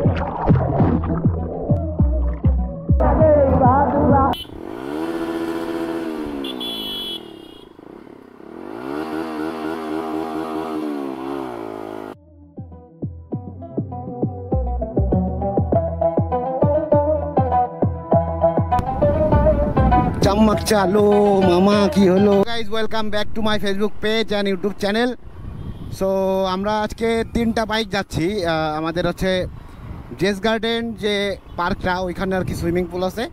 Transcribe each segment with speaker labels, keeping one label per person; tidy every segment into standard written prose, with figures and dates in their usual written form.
Speaker 1: चमक चालो मामा की hello guys welcome back to my Facebook page and YouTube channel. So আমরা আজকে তিনটা বাইক যাচ্ছি। আমাদের হচ্ছে জেস গার্ডেন যে পার্কটা ওইখানে আর কি সুইমিং পুল আছে,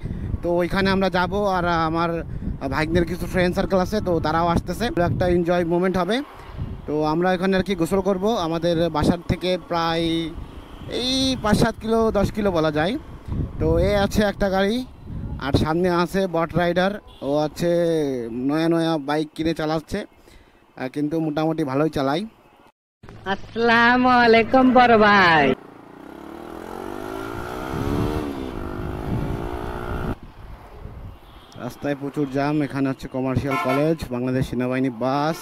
Speaker 1: তো ওইখানে আমরা যাব। আর আমার ভাইদের কিছু ফ্রেন্ড সার্কেল আছে, তো তারাও আসতেছে, একটা এনজয় মোমেন্ট হবে। তো আমরা এখানে আর কি গোসল করব। আমাদের বাসার থেকে প্রায় এই 5-7 কিলো 10 কিলো বলা যায়। তো এ আছে একটা গাড়ি, আর সামনে আছে বট রাইডার, ও আছে নয়া নয়া বাইক কিনে চালাচ্ছে, কিন্তু মোটামুটি ভালোই চালায়।
Speaker 2: আসসালামু আলাইকুম বড় ভাই।
Speaker 1: রাস্তায় প্রচুর জ্যাম। এখানে হচ্ছে কমার্শিয়াল কলেজ, বাংলাদেশ সেনাবাহিনী বাস।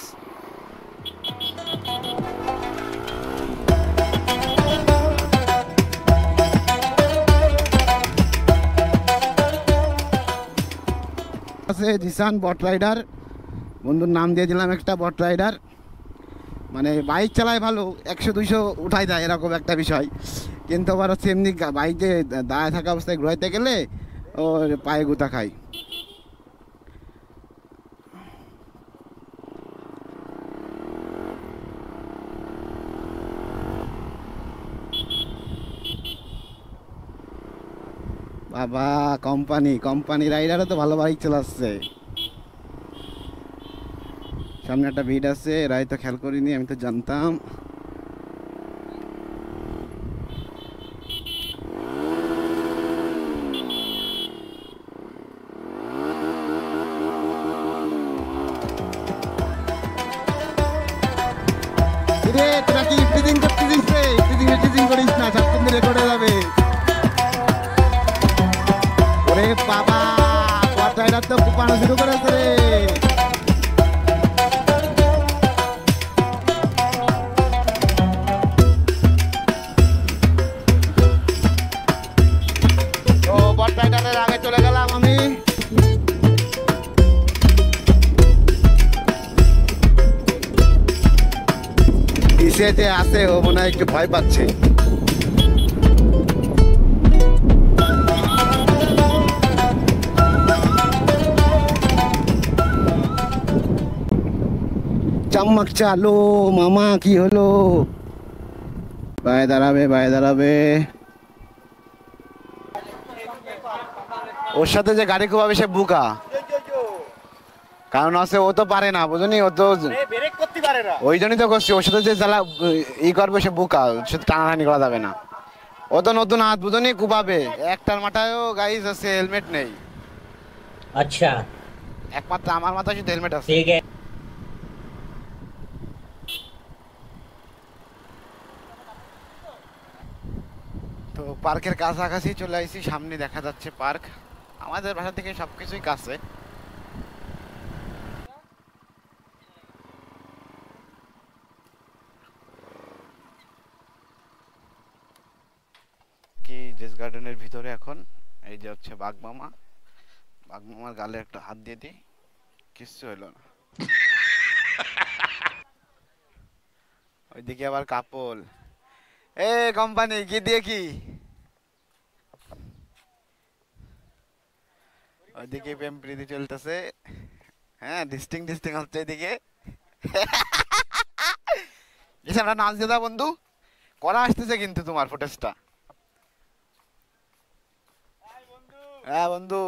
Speaker 1: আছে জিসান বট রাইডার, বন্ধুর নাম দিয়ে দিলাম একটা বট রাইডার। মানে বাইক চালায় ভালো, 100-200 উঠাই দেয় এরকম একটা বিষয়, কিন্তু আবার হচ্ছে এমনি বাইকে দাঁড়ায় থাকা অবস্থায় ঘুরাইতে গেলে ওর পায়ে গুতা খায়। বাবা কোম্পানি রাইডারও তো ভালো বাইক চালাচ্ছে। সামনে একটা ভিড় আছে, এরাই তো খেয়াল করিনি, আমি তো জানতাম। তোরা কি টিজিং করছিস রে? টিজিং করিস না, সব কিন্তু রেকর্ড হয়ে যাবে। ওরে বাবা, বট রাইডার তো কুপানো শুরু করেছে রে। তো বট রাইডারের আগে চলে গেলাম আমি। পিছে যে আছে ও মনে হয় একটু ভয় পাচ্ছে। চমক চালো মামা কি হলো? বায়ে দাঁড়াবে। ওর সাথে যে গাড়ি খুব সে বুকা, কারণ আছে ও তো পারে না, বুঝনি? ও তো ওই জন্যই তো করছি, ওর সাথে যে জ্বালা করবে সে বুকা, সে টানাটানি করা যাবে না। ও তো নতুন হাত, বুঝনি? কুপাবে। একটার মাথায়ও গাইজ আছে হেলমেট নেই।
Speaker 2: আচ্ছা,
Speaker 1: একমাত্র আমার মাথায় শুধু হেলমেট আছে।
Speaker 2: ঠিক আছে।
Speaker 1: তো পার্কের কাছাকাছি চলে আসছি, সামনে দেখা যাচ্ছে পার্ক। আমাদের বাসা থেকে সবকিছুই কাছে। কি জেস গার্ডেনের ভিতরে এখন এই যে হচ্ছে বাঘমামার গালে একটা হাত দিয়ে দিই, কিচ্ছু হইল না। ওইদিকে আবার কাপল। এ কোম্পানি কি দিয়ে কি? ওইদিকে প্রেম প্রীতি চলতেছে। হ্যাঁ, ডিস্টিং হচ্ছে এদিকে। আমরা নাচ দিয়ে দাও বন্ধু, করা আসতেছে কিন্তু তোমার ফুটেজটা। হ্যাঁ বন্ধু,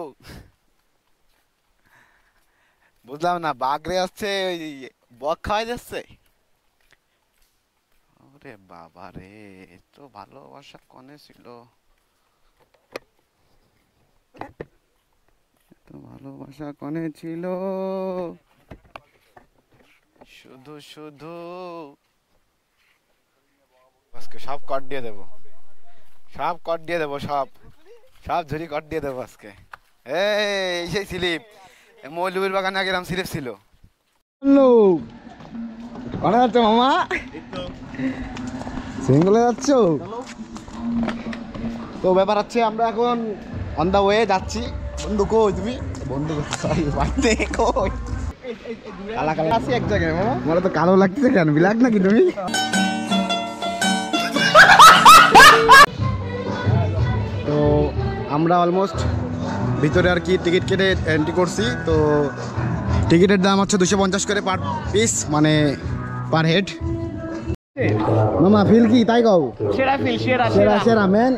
Speaker 1: বুঝলাম না, বাঘরে আসছে ওই বক খাওয়াই যাচ্ছে। ওরে বাবা রে, তো ভালোবাসা কনে ছিল, তো ভালোবাসা কনে ছিল, শুধু আজকে সব কট দিয়ে দেবো, সব ঝুড়ি কট দিয়ে দেবো আজকে। এই সেই স্লিপ, মৌলভীর বাগানে আগে এরকম স্লিপ ছিল। কনে যাচ্ছ মামা? সিঙ্গলে যাচ্ছ? তো ব্যাপার হচ্ছে আমরা এখন অন দা ওয়ে যাচ্ছি। বন্ধু কই তুমি? বন্ধু সরি বাড়িতে কই? কালা কালা আছি এক জায়গায় মামা। আমার তো কালো লাগছে কেন? বিলাক নাকি তুমি? তো আমরা অলমোস্ট ভিতরে আর কি টিকিট কেটে এন্ট্রি করছি। তো টিকিটের দাম হচ্ছে 250 করে পার পিস, মানে পার হেড। মামা ফিল কি তাই কও?
Speaker 2: সেরা ফিল, সেরা
Speaker 1: সেরা সেরা ম্যান।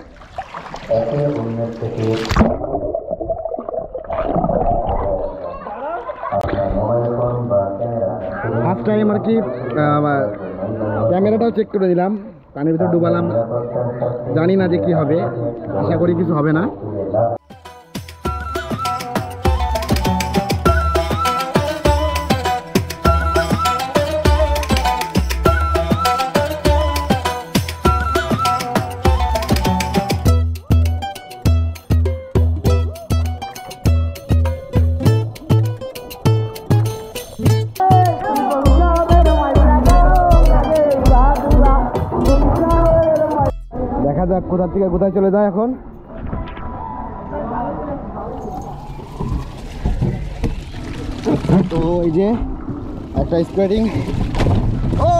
Speaker 1: ফার্স্ট টাইম আর কি ক্যামেরাটাও চেক করে দিলাম, পানির ভিতরে ডুবালাম, জানি না যে কি হবে, আশা করি কিছু হবে না। দেখা যাক কোথা থেকে কোথায় চলে যায় এখন। তো এই যে একটা স্কোয়ারিং, ও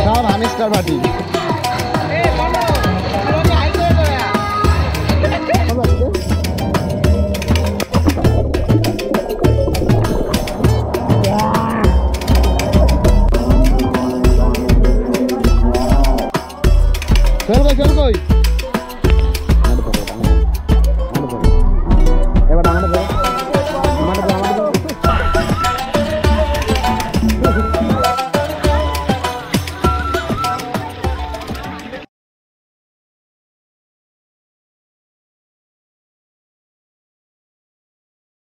Speaker 1: সব হামিস্টার ভাটি। চল কই